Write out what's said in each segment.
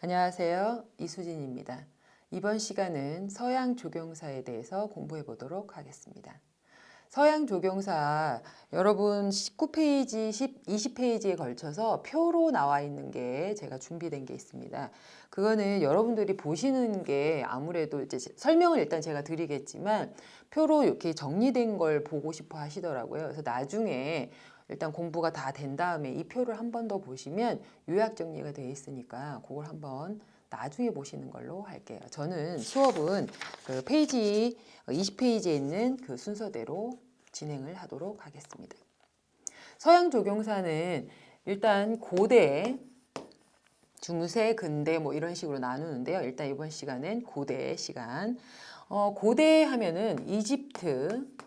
안녕하세요. 이수진입니다. 이번 시간은 서양 조경사에 대해서 공부해 보도록 하겠습니다. 서양 조경사 여러분 19페이지, 20페이지에 걸쳐서 표로 나와 있는 게 제가 준비된 게 있습니다. 그거는 여러분들이 보시는 게 아무래도 이제 설명을 일단 제가 드리겠지만 표로 이렇게 정리된 걸 보고 싶어 하시더라고요. 그래서 나중에 일단 공부가 다 된 다음에 이 표를 한 번 더 보시면 요약 정리가 되어 있으니까 그걸 한번 나중에 보시는 걸로 할게요. 저는 수업은 그 페이지 20페이지에 있는 그 순서대로 진행을 하도록 하겠습니다. 서양 조경사는 일단 고대, 중세, 근대 뭐 이런 식으로 나누는데요. 일단 이번 시간은 고대 시간. 고대 하면은 이집트,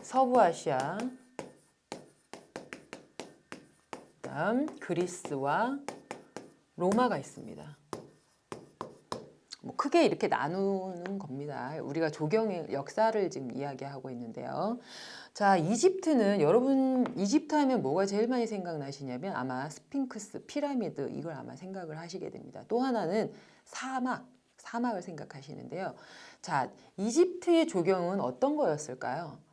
서부아시아, 그다음 그리스와 로마가 있습니다. 뭐 크게 이렇게 나누는 겁니다. 우리가 조경의 역사를 지금 이야기하고 있는데요. 자, 이집트는 여러분 이집트 하면 뭐가 제일 많이 생각나시냐면 아마 스핑크스, 피라미드 이걸 아마 생각을 하시게 됩니다. 또 하나는 사막을 생각하시는데요. 자, 이집트의 조경은 어떤 거였을까요?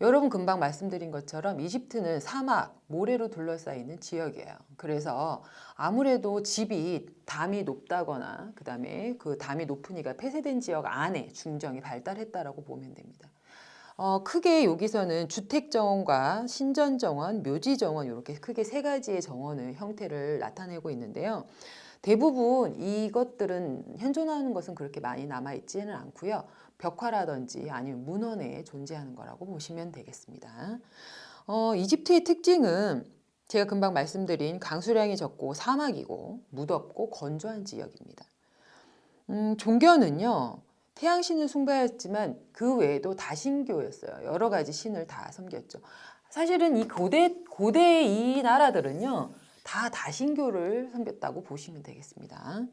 여러분 금방 말씀드린 것처럼 이집트는 사막, 모래로 둘러싸이는 지역이에요. 그래서 아무래도 집이 담이 높다거나 그다음에 그 담이 높으니까 폐쇄된 지역 안에 중정이 발달했다라고 보면 됩니다. 크게 여기서는 주택정원과 신전정원, 묘지정원 이렇게 크게 세 가지의 정원의 형태를 나타내고 있는데요. 대부분 이것들은 현존하는 것은 그렇게 많이 남아있지는 않고요. 벽화라든지 아니면 문헌에 존재하는 거라고 보시면 되겠습니다. 이집트의 특징은 제가 금방 말씀드린 강수량이 적고 사막이고 무덥고 건조한 지역입니다. 종교는요. 태양신을 숭배했지만 그 외에도 다신교였어요. 여러 가지 신을 다 섬겼죠. 사실은 이 고대의 이 나라들은요. 다 다신교를 섬겼다고 보시면 되겠습니다.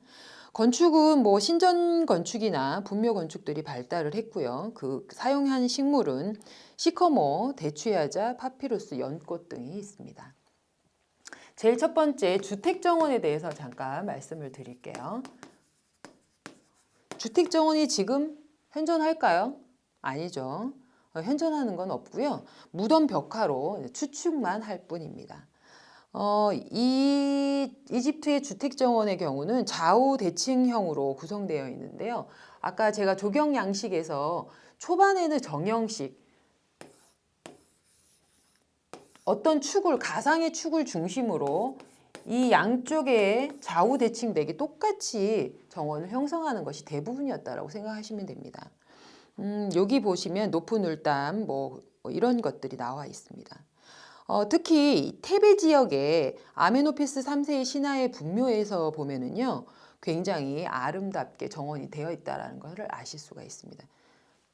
건축은 뭐 신전 건축이나 분묘 건축들이 발달을 했고요. 그 사용한 식물은 시커모, 대추야자, 파피루스, 연꽃 등이 있습니다. 제일 첫 번째 주택정원에 대해서 잠깐 말씀을 드릴게요. 주택정원이 지금 현존할까요? 아니죠. 현존하는 건 없고요. 무덤 벽화로 추측만 할 뿐입니다. 이 이집트의 주택정원의 경우는 좌우 대칭형으로 구성되어 있는데요. 아까 제가 조경 양식에서 초반에는 정형식, 어떤 축을, 가상의 축을 중심으로 이 양쪽의 좌우 대칭백이 똑같이 정원을 형성하는 것이 대부분이었다라고 생각하시면 됩니다. 여기 보시면 높은 울담 뭐 이런 것들이 나와 있습니다. 특히 테베 지역의 아메노피스 3세의 신화의 분묘에서 보면은요, 굉장히 아름답게 정원이 되어 있다는 것을 아실 수가 있습니다.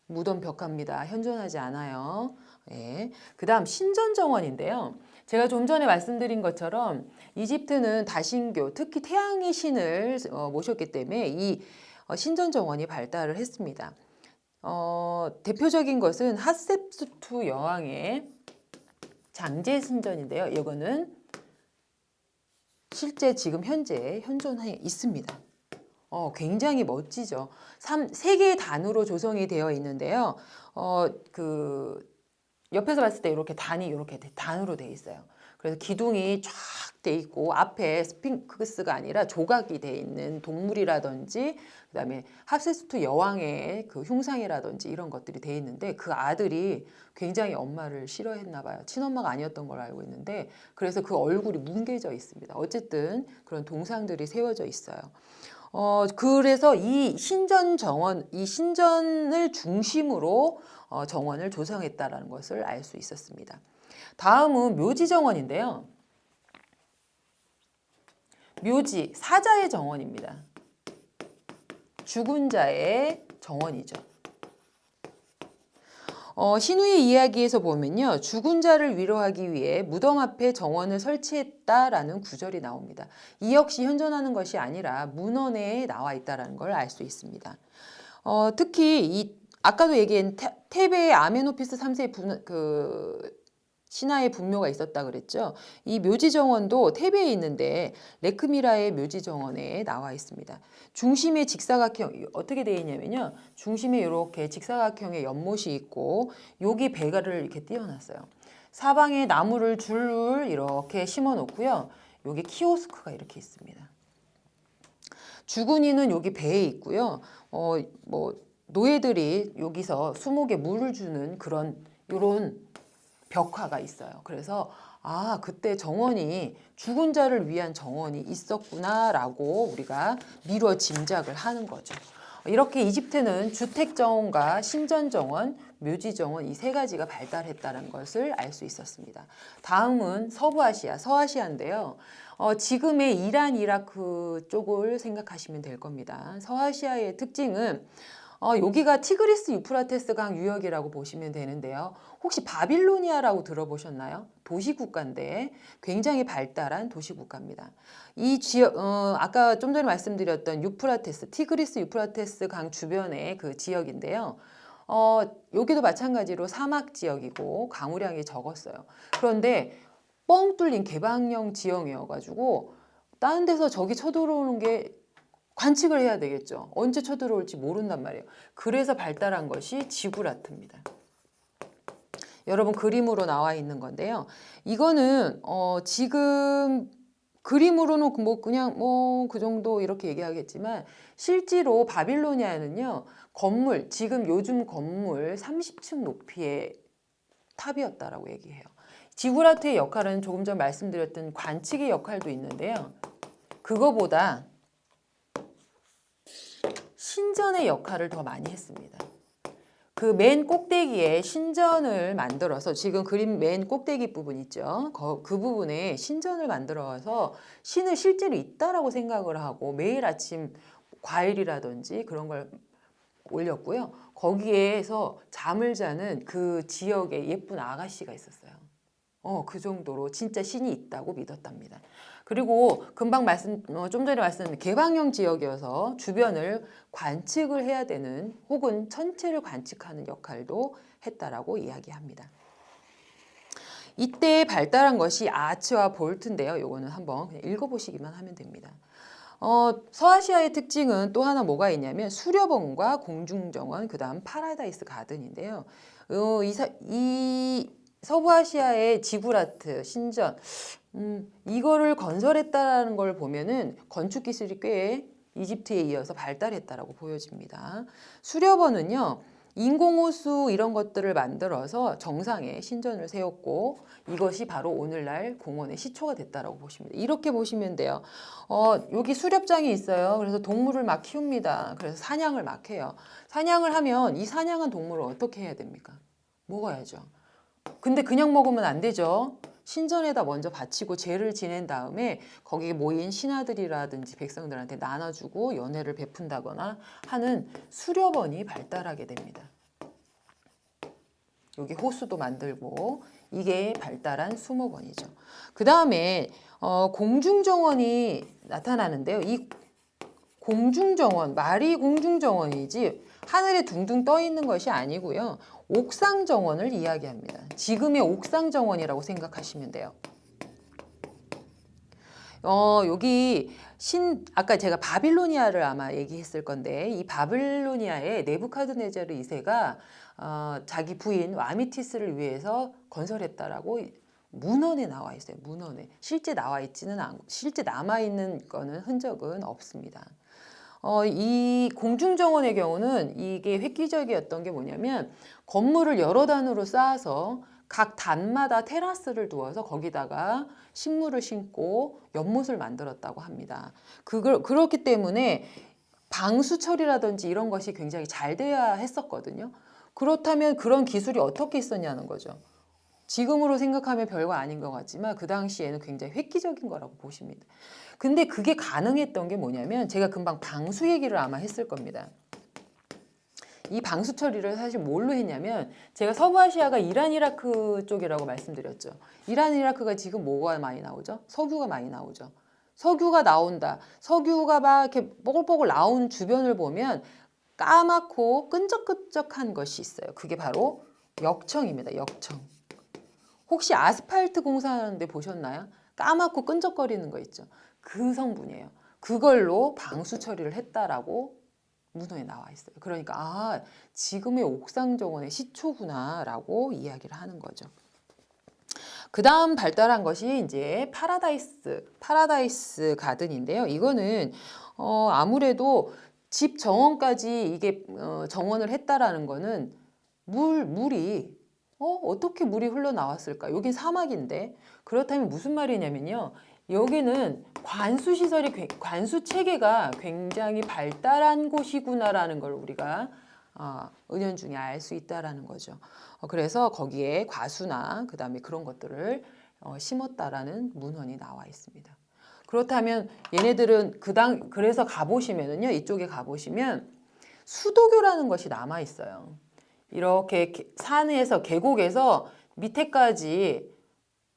무덤 벽화입니다. 현존하지 않아요. 예. 그 다음 신전정원인데요. 제가 좀 전에 말씀드린 것처럼 이집트는 다신교, 특히 태양의 신을 모셨기 때문에 이 신전정원이 발달을 했습니다. 대표적인 것은 핫셉수투 여왕의 장제신전인데요. 이거는 실제 지금 현재 현존해 있습니다. 굉장히 멋지죠. 세 개의 단으로 조성이 되어 있는데요. 옆에서 봤을 때 이렇게 단이 이렇게 단으로 되어 있어요. 그래서 기둥이 쫙 돼 있고 앞에 스핑크스가 아니라 조각이 돼 있는 동물이라든지 그다음에 합세스투 여왕의 그 흉상이라든지 이런 것들이 돼 있는데 그 아들이 굉장히 엄마를 싫어했나 봐요. 친엄마가 아니었던 걸 알고 있는데 그래서 그 얼굴이 뭉개져 있습니다. 어쨌든 그런 동상들이 세워져 있어요. 그래서 이 신전을 중심으로 정원을 조성했다라는 것을 알 수 있었습니다. 다음은 묘지정원인데요. 묘지, 사자의 정원입니다. 죽은 자의 정원이죠. 신우의 이야기에서 보면요. 죽은 자를 위로하기 위해 무덤 앞에 정원을 설치했다라는 구절이 나옵니다. 이 역시 현존하는 것이 아니라 문헌에 나와 있다는 걸 알 수 있습니다. 특히 아까도 얘기한 테베의 아메노피스 3세의 신하의 분묘가 있었다 그랬죠. 이 묘지 정원도 태베에 있는데 레크미라의 묘지 정원에 나와 있습니다. 중심에 직사각형 어떻게 되어 있냐면요. 중심에 이렇게 직사각형의 연못이 있고 여기 배가를 이렇게 띄워놨어요. 사방에 나무를 줄 이렇게 심어 놓고요. 여기 키오스크가 이렇게 있습니다. 주군이는 여기 배에 있고요. 뭐 노예들이 여기서 수목에 물을 주는 그런 요런 벽화가 있어요. 그래서 아, 그때 정원이 죽은 자를 위한 정원이 있었구나라고 우리가 미루어 짐작을 하는 거죠. 이렇게 이집트는 주택 정원과 신전 정원, 묘지 정원 이 세 가지가 발달했다는 것을 알 수 있었습니다. 다음은 서부아시아, 서아시아인데요. 지금의 이란, 이라크 쪽을 생각하시면 될 겁니다. 서아시아의 특징은 여기가 티그리스 유프라테스 강 유역이라고 보시면 되는데요. 혹시 바빌로니아라고 들어보셨나요? 도시국가인데 굉장히 발달한 도시국가입니다. 이 지역, 아까 좀 전에 말씀드렸던 유프라테스, 티그리스 유프라테스 강 주변의 그 지역인데요. 여기도 마찬가지로 사막 지역이고 강우량이 적었어요. 그런데 뻥 뚫린 개방형 지형이어가지고 다른 데서 적이 쳐들어오는 게 관측을 해야 되겠죠. 언제 쳐들어올지 모른단 말이에요. 그래서 발달한 것이 지구라트입니다. 여러분 그림으로 나와 있는 건데요. 이거는 지금 그림으로는 뭐 그냥 뭐 그 정도 이렇게 얘기하겠지만 실제로 바빌로니아는요. 건물 지금 요즘 건물 30층 높이의 탑이었다라고 얘기해요. 지구라트의 역할은 조금 전 말씀드렸던 관측의 역할도 있는데요. 그거보다 신전의 역할을 더 많이 했습니다. 그 맨 꼭대기에 신전을 만들어서 지금 그림 맨 꼭대기 부분 있죠. 그 부분에 신전을 만들어서 신을 실제로 있다라고 생각을 하고 매일 아침 과일이라든지 그런 걸 올렸고요. 거기에서 잠을 자는 그 지역에 예쁜 아가씨가 있었어요. 그 정도로 진짜 신이 있다고 믿었답니다. 그리고 금방 좀 전에 말씀드린 개방형 지역이어서 주변을 관측을 해야 되는 혹은 천체를 관측하는 역할도 했다라고 이야기합니다. 이때 발달한 것이 아치와 볼트인데요. 이거는 한번 그냥 읽어보시기만 하면 됩니다. 서아시아의 특징은 또 하나 뭐가 있냐면 수려봉과 공중정원, 그 다음 파라다이스 가든인데요. 이 서부아시아의 지구라트, 신전, 이거를 건설했다는 걸 보면은 건축 기술이 꽤 이집트에 이어서 발달했다라고 보여집니다. 수려번은요, 인공호수 이런 것들을 만들어서 정상에 신전을 세웠고 이것이 바로 오늘날 공원의 시초가 됐다라고 보십니다. 이렇게 보시면 돼요. 여기 수렵장이 있어요. 그래서 동물을 막 키웁니다. 그래서 사냥을 막 해요. 사냥을 하면 이 사냥한 동물을 어떻게 해야 됩니까? 먹어야죠. 근데 그냥 먹으면 안 되죠. 신전에다 먼저 바치고 제를 지낸 다음에 거기에 모인 신하들이라든지 백성들한테 나눠주고 연회를 베푼다거나 하는 수렵원이 발달하게 됩니다. 여기 호수도 만들고 이게 발달한 수목원이죠. 그 다음에 공중정원이 나타나는데요. 이 공중정원, 말이 공중정원이지 하늘에 둥둥 떠 있는 것이 아니고요. 옥상정원을 이야기합니다. 지금의 옥상정원이라고 생각하시면 돼요. 여기 아까 제가 바빌로니아를 아마 얘기했을 건데 이 바빌로니아의 네부카드네자르 2세가 자기 부인 와미티스를 위해서 건설했다라고 문헌에 나와 있어요. 문헌에 실제 나와 있지는 않고 실제 남아 있는 거는 흔적은 없습니다. 이 공중정원의 경우는 이게 획기적이었던 게 뭐냐면 건물을 여러 단으로 쌓아서 각 단마다 테라스를 두어서 거기다가 식물을 심고 연못을 만들었다고 합니다. 그렇기 때문에 방수 처리라든지 이런 것이 굉장히 잘 돼야 했었거든요. 그렇다면 그런 기술이 어떻게 있었냐는 거죠. 지금으로 생각하면 별거 아닌 것 같지만 그 당시에는 굉장히 획기적인 거라고 보십니다. 근데 그게 가능했던 게 뭐냐면 제가 금방 방수 얘기를 아마 했을 겁니다. 이 방수 처리를 사실 뭘로 했냐면 제가 서부아시아가 이란 이라크 쪽이라고 말씀드렸죠. 이란 이라크가 지금 뭐가 많이 나오죠? 석유가 많이 나오죠. 석유가 나온다. 석유가 막 이렇게 뽀글뽀글 나온 주변을 보면 까맣고 끈적끈적한 것이 있어요. 그게 바로 역청입니다. 역청. 혹시 아스팔트 공사하는데 보셨나요? 까맣고 끈적거리는 거 있죠. 그 성분이에요. 그걸로 방수 처리를 했다라고 문헌에 나와 있어요. 그러니까 아, 지금의 옥상 정원의 시초구나라고 이야기를 하는 거죠. 그 다음 발달한 것이 이제 파라다이스 가든인데요. 이거는 아무래도 집 정원까지 이게 정원을 했다라는 거는 물이 어떻게 물이 흘러나왔을까? 여긴 사막인데 그렇다면 무슨 말이냐면요. 여기는 관수 체계가 굉장히 발달한 곳이구나라는 걸 우리가 은연중에 알 수 있다라는 거죠. 그래서 거기에 과수나 그다음에 그런 것들을 심었다라는 문헌이 나와 있습니다. 그렇다면 얘네들은 그래서 가보시면은요, 이쪽에 가보시면 수도교라는 것이 남아 있어요. 이렇게 산에서 계곡에서 밑에까지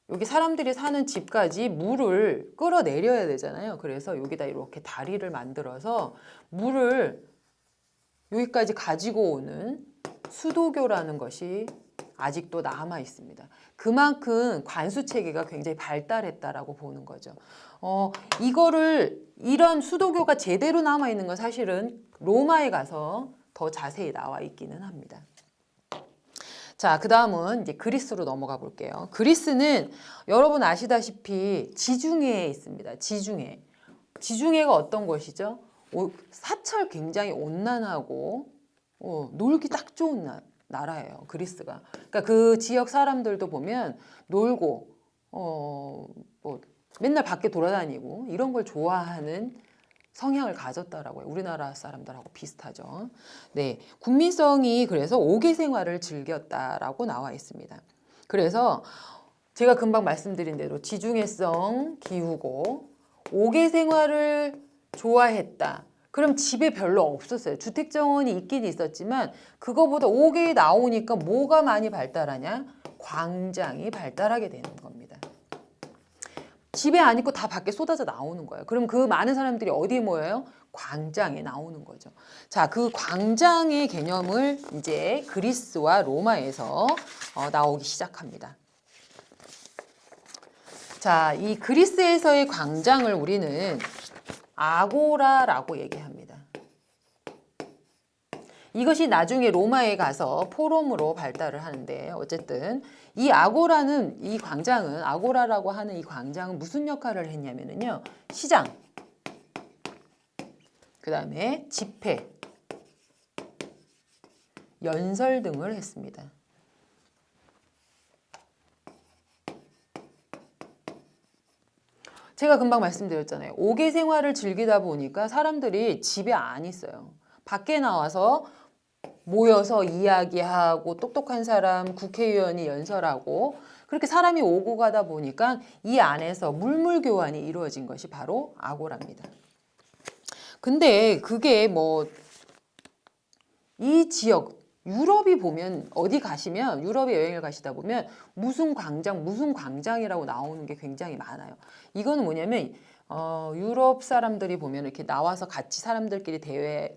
여기 사람들이 사는 집까지 물을 끌어내려야 되잖아요. 그래서 여기다 이렇게 다리를 만들어서 물을 여기까지 가지고 오는 수도교라는 것이 아직도 남아 있습니다. 그만큼 관수 체계가 굉장히 발달했다라고 보는 거죠. 이런 수도교가 제대로 남아 있는 건 사실은 로마에 가서 더 자세히 나와 있기는 합니다. 자, 그 다음은 이제 그리스로 넘어가 볼게요. 그리스는 여러분 아시다시피 지중해에 있습니다. 지중해가 어떤 곳이죠? 사철 굉장히 온난하고 놀기 딱 좋은 나라예요. 그리스가. 그러니까 그 지역 사람들도 보면 놀고 뭐 맨날 밖에 돌아다니고 이런 걸 좋아하는 성향을 가졌다라고 해요. 우리나라 사람들하고 비슷하죠. 네, 국민성이 그래서 5개 생활을 즐겼다라고 나와 있습니다. 그래서 제가 금방 말씀드린 대로 지중해성 기후고 5개 생활을 좋아했다. 그럼 집에 별로 없었어요. 주택정원이 있긴 있었지만 그거보다 5개 나오니까 뭐가 많이 발달하냐? 광장이 발달하게 되는 겁니다. 집에 안 있고 다 밖에 쏟아져 나오는 거예요. 그럼 그 많은 사람들이 어디에 모여요? 광장에 나오는 거죠. 자, 그 광장의 개념을 이제 그리스와 로마에서 나오기 시작합니다. 자, 이 그리스에서의 광장을 우리는 아고라라고 얘기합니다. 이것이 나중에 로마에 가서 포럼으로 발달을 하는데 어쨌든 이 아고라라고 하는 이 광장은 무슨 역할을 했냐면요. 시장, 그 다음에 집회, 연설 등을 했습니다. 제가 금방 말씀드렸잖아요. 5개 생활을 즐기다 보니까 사람들이 집에 안 있어요. 밖에 나와서 모여서 이야기하고 똑똑한 사람, 국회의원이 연설하고 그렇게 사람이 오고 가다 보니까 이 안에서 물물교환이 이루어진 것이 바로 아고라입니다. 근데 그게 뭐 이 지역 유럽이 보면 어디 가시면 유럽에 여행을 가시다 보면 무슨 광장이라고 나오는 게 굉장히 많아요. 이거는 뭐냐면 유럽 사람들이 보면 이렇게 나와서 같이 사람들끼리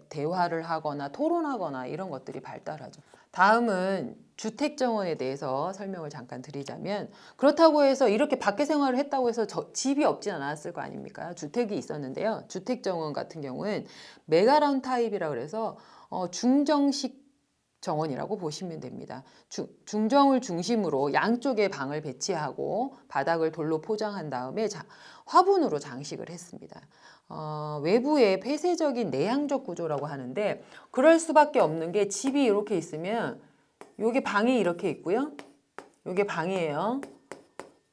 대화를 하거나 토론하거나 이런 것들이 발달하죠. 다음은 주택정원에 대해서 설명을 잠깐 드리자면 그렇다고 해서 이렇게 밖에 생활을 했다고 해서 집이 없진 않았을 거 아닙니까? 주택이 있었는데요. 주택정원 같은 경우는 메가라운 타입이라고 그래서 중정식 정원이라고 보시면 됩니다. 중정을 중심으로 양쪽에 방을 배치하고 바닥을 돌로 포장한 다음에 화분으로 장식을 했습니다. 외부에 폐쇄적인 내향적 구조라고 하는데 그럴 수밖에 없는 게 집이 이렇게 있으면 여기 방이 이렇게 있고요. 여기 방이에요.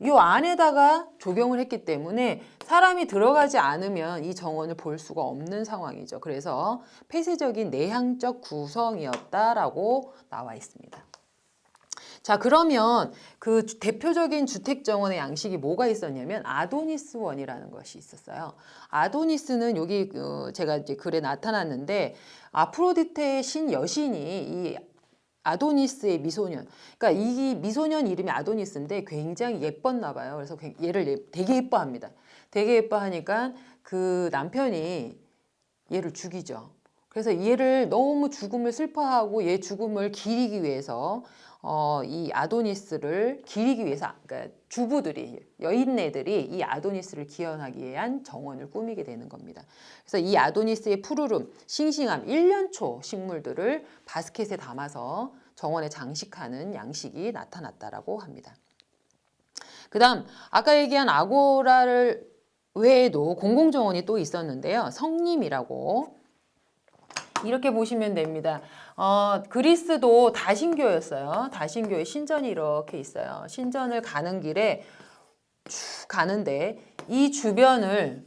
이 안에다가 조경을 했기 때문에 사람이 들어가지 않으면 이 정원을 볼 수가 없는 상황이죠. 그래서 폐쇄적인 내향적 구성이었다라고 나와 있습니다. 자, 그러면 그 대표적인 주택 정원의 양식이 뭐가 있었냐면 아도니스원이라는 것이 있었어요. 아도니스는 여기 제가 이제 글에 나타났는데 아프로디테의 신 여신이 이 아도니스의 미소년. 그러니까 이 미소년 이름이 아도니스인데 굉장히 예뻤나 봐요. 그래서 얘를 되게 예뻐합니다. 되게 예뻐하니까 그 남편이 얘를 죽이죠. 그래서 얘를 너무 죽음을 슬퍼하고 얘 죽음을 기리기 위해서 이 아도니스를 기리기 위해서, 그러니까 주부들이, 여인네들이 이 아도니스를 기원하기 위한 정원을 꾸미게 되는 겁니다. 그래서 이 아도니스의 푸르름, 싱싱함, 1년초 식물들을 바스켓에 담아서 정원에 장식하는 양식이 나타났다라고 합니다. 그 다음 아까 얘기한 아고라를 외에도 공공정원이 또 있었는데요. 성림이라고 이렇게 보시면 됩니다. 그리스도 다신교였어요. 다신교의 신전이 이렇게 있어요. 신전을 가는 길에 쭉 가는데 이 주변을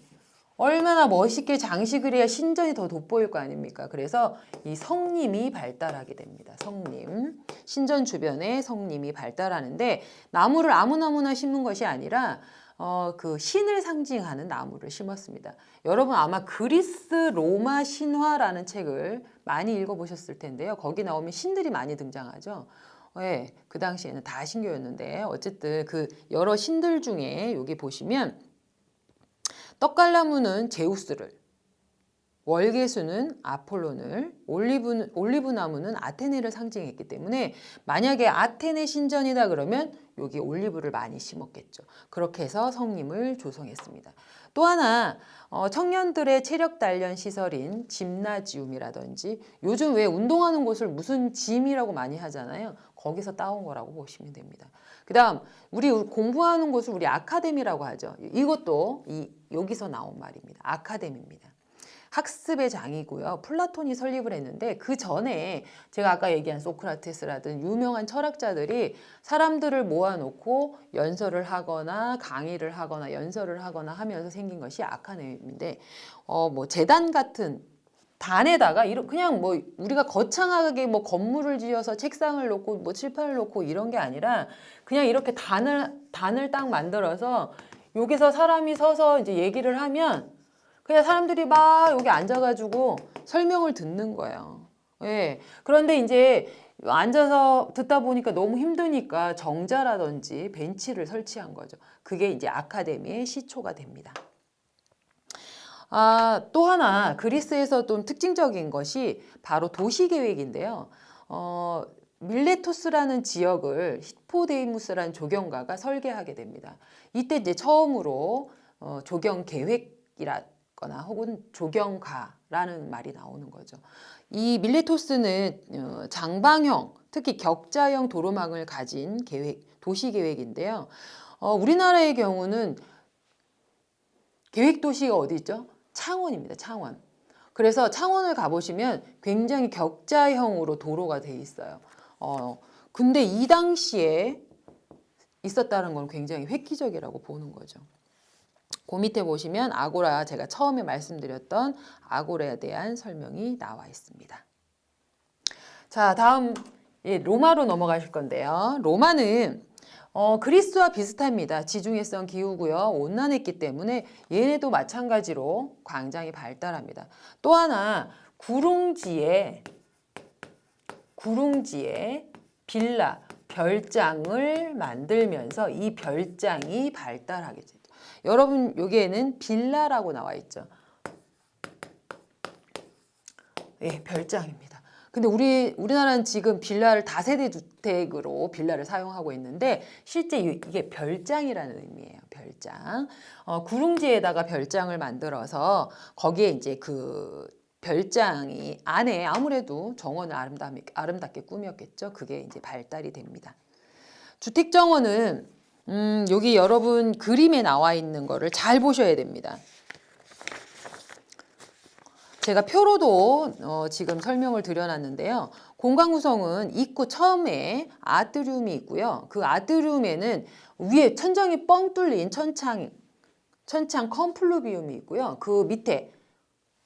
얼마나 멋있게 장식을 해야 신전이 더 돋보일 거 아닙니까? 그래서 이 성림이 발달하게 됩니다. 성림. 신전 주변에 성림이 발달하는데 나무를 아무나 심는 것이 아니라 그 신을 상징하는 나무를 심었습니다. 여러분 아마 그리스 로마 신화라는 책을 많이 읽어보셨을 텐데요. 거기 나오면 신들이 많이 등장하죠. 네, 그 당시에는 다 신교였는데 어쨌든 그 여러 신들 중에 여기 보시면 떡갈나무는 제우스를, 월계수는 아폴론을, 올리브나무는 아테네를 상징했기 때문에 만약에 아테네 신전이다 그러면 여기 올리브를 많이 심었겠죠. 그렇게 해서 성림을 조성했습니다. 또 하나 청년들의 체력 단련 시설인 짐나지움이라든지 요즘 왜 운동하는 곳을 무슨 짐이라고 많이 하잖아요. 거기서 따온 거라고 보시면 됩니다. 그 다음 우리 공부하는 곳을 우리 아카데미라고 하죠. 이것도 여기서 나온 말입니다. 아카데미입니다. 학습의 장이고요. 플라톤이 설립을 했는데 그 전에 제가 아까 얘기한 소크라테스라든 유명한 철학자들이 사람들을 모아놓고 연설을 하거나 강의를 하거나 연설을 하거나 하면서 생긴 것이 아카데미인데 뭐 재단 같은 단에다가 그냥 뭐 우리가 거창하게 뭐 건물을 지어서 책상을 놓고 뭐 칠판을 놓고 이런 게 아니라 그냥 이렇게 단을 딱 만들어서 여기서 사람이 서서 이제 얘기를 하면 그냥 사람들이 막 여기 앉아가지고 설명을 듣는 거예요. 예. 그런데 이제 앉아서 듣다 보니까 너무 힘드니까 정자라든지 벤치를 설치한 거죠. 그게 이제 아카데미의 시초가 됩니다. 또 하나 그리스에서 좀 특징적인 것이 바로 도시계획인데요. 밀레토스라는 지역을 히포데이무스라는 조경가가 설계하게 됩니다. 이때 이제 처음으로 조경계획이거나 혹은 조경가라는 말이 나오는 거죠. 이 밀레토스는 장방형, 특히 격자형 도로망을 가진 도시계획인데요. 우리나라의 경우는 계획도시가 어디 있죠? 창원입니다. 창원. 그래서 창원을 가보시면 굉장히 격자형으로 도로가 돼 있어요. 근데 이 당시에 있었다는 건 굉장히 획기적이라고 보는 거죠. 그 밑에 보시면 아고라, 제가 처음에 말씀드렸던 아고라에 대한 설명이 나와 있습니다. 자, 다음 로마로 넘어가실 건데요. 로마는 그리스와 비슷합니다. 지중해성 기후고요. 온난했기 때문에 얘네도 마찬가지로 광장이 발달합니다. 또 하나 구릉지에 빌라, 별장을 만들면서 이 별장이 발달하게 되죠. 여러분 여기에는 빌라라고 나와 있죠. 예, 별장입니다. 근데 우리나라는 지금 빌라를 다세대 주택으로 빌라를 사용하고 있는데 실제 이게 별장이라는 의미예요. 별장. 구릉지에다가 별장을 만들어서 거기에 이제 그 별장이 안에 아무래도 정원을 아름답게 꾸몄겠죠. 그게 이제 발달이 됩니다. 주택 정원은 여기 여러분 그림에 나와 있는 거를 잘 보셔야 됩니다. 제가 표로도 지금 설명을 드려놨는데요. 공간 구성은 입구 처음에 아트리움이 있고요. 그 아트리움에는 위에 천장이 뻥 뚫린 천창 컴플루비움이 있고요. 그 밑에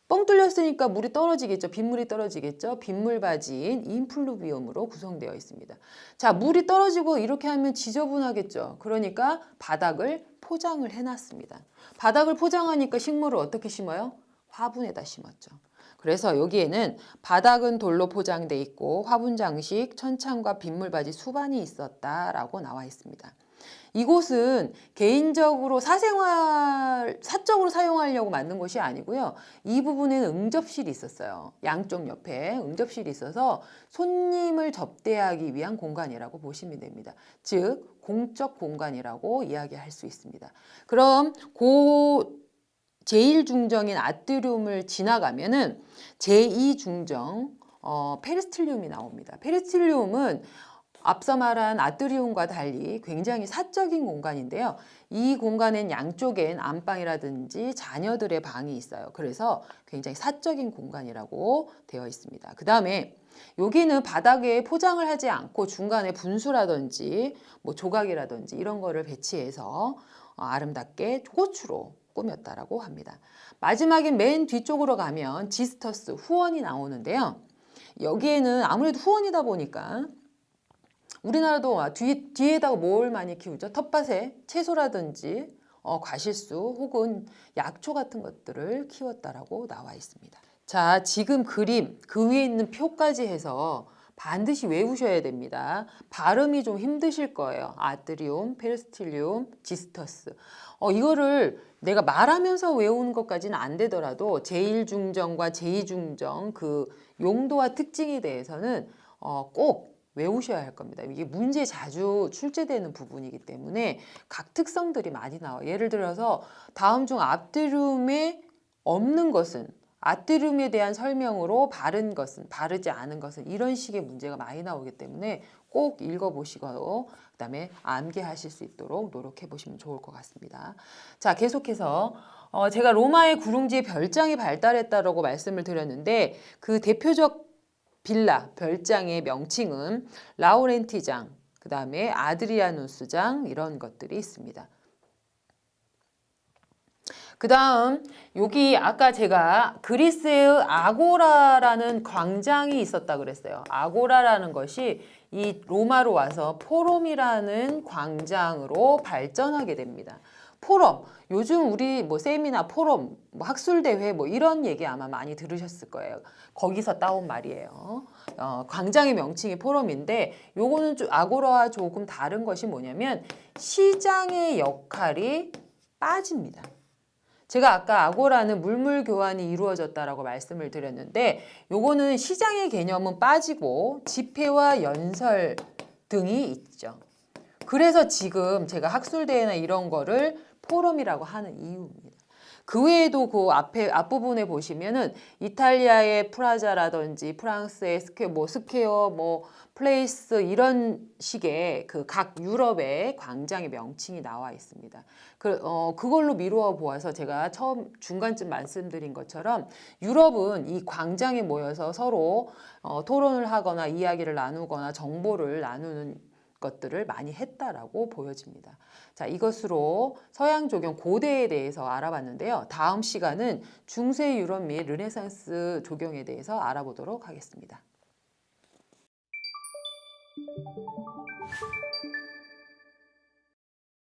뻥 뚫렸으니까 물이 떨어지겠죠. 빗물이 떨어지겠죠. 빗물바지인 인플루비움으로 구성되어 있습니다. 자, 물이 떨어지고 이렇게 하면 지저분하겠죠. 그러니까 바닥을 포장을 해놨습니다. 바닥을 포장하니까 식물을 어떻게 심어요? 화분에다 심었죠. 그래서 여기에는 바닥은 돌로 포장돼 있고 화분 장식, 천창과 빗물바지 수반이 있었다라고 나와 있습니다. 이곳은 개인적으로 사적으로 사용하려고 만든 곳이 아니고요. 이 부분에는 응접실이 있었어요. 양쪽 옆에 응접실이 있어서 손님을 접대하기 위한 공간이라고 보시면 됩니다. 즉 공적 공간이라고 이야기할 수 있습니다. 그럼 제1중정인 아트리움을 지나가면은 제2중정 페리스틸리움이 나옵니다. 페리스틸리움은 앞서 말한 아트리움과 달리 굉장히 사적인 공간인데요. 이 공간엔 양쪽엔 안방이라든지 자녀들의 방이 있어요. 그래서 굉장히 사적인 공간이라고 되어 있습니다. 그 다음에 여기는 바닥에 포장을 하지 않고 중간에 분수라든지 뭐 조각이라든지 이런 거를 배치해서 아름답게 꽃으로 꾸몄다라고 합니다. 마지막에 맨 뒤쪽으로 가면 지스터스 후원이 나오는데요. 여기에는 아무래도 후원이다 보니까 우리나라도 뒤에다가 뭘 많이 키우죠? 텃밭에 채소라든지 과실수 혹은 약초 같은 것들을 키웠다라고 나와 있습니다. 자, 지금 그림 그 위에 있는 표까지 해서 반드시 외우셔야 됩니다. 발음이 좀 힘드실 거예요. 아트리움, 페리스틸리움, 지스터스. 이거를 내가 말하면서 외우는 것까지는 안 되더라도 제1중정과 제2중정 그 용도와 특징에 대해서는 꼭 외우셔야 할 겁니다. 이게 문제에 자주 출제되는 부분이기 때문에 각 특성들이 많이 나와요. 예를 들어서 다음 중 아트리움에 없는 것은 아트리움에 대한 설명으로 바른 것은 바르지 않은 것은 이런 식의 문제가 많이 나오기 때문에 꼭 읽어보시고 그다음에 암기하실 수 있도록 노력해 보시면 좋을 것 같습니다. 자, 계속해서 제가 로마의 구릉지에 별장이 발달했다라고 말씀을 드렸는데 그 대표적 빌라, 별장의 명칭은 라우렌티장, 그 다음에 아드리아누스장 이런 것들이 있습니다. 그 다음 여기 아까 제가 그리스의 아고라라는 광장이 있었다 그랬어요. 아고라라는 것이 이 로마로 와서 포럼이라는 광장으로 발전하게 됩니다. 포럼, 요즘 우리 뭐 세미나 포럼, 뭐 학술대회 뭐 이런 얘기 아마 많이 들으셨을 거예요. 거기서 따온 말이에요. 광장의 명칭이 포럼인데 요거는 좀 아고라와 조금 다른 것이 뭐냐면 시장의 역할이 빠집니다. 제가 아까 아고라는 물물 교환이 이루어졌다라고 말씀을 드렸는데 요거는 시장의 개념은 빠지고 집회와 연설 등이 있죠. 그래서 지금 제가 학술대회나 이런 거를 포럼이라고 하는 이유입니다. 그 외에도 그 앞부분에 보시면은 이탈리아의 프라자라든지 프랑스의 스퀘어, 플레이스 이런 식의 그 각 유럽의 광장의 명칭이 나와 있습니다. 그걸로 미루어 보아서 제가 처음 중간쯤 말씀드린 것처럼 유럽은 이 광장에 모여서 서로 토론을 하거나 이야기를 나누거나 정보를 나누는 것들을 많이 했다라고 보여집니다. 자, 이것으로 서양 조경 고대에 대해서 알아봤는데요. 다음 시간은 중세 유럽 및 르네상스 조경에 대해서 알아보도록 하겠습니다.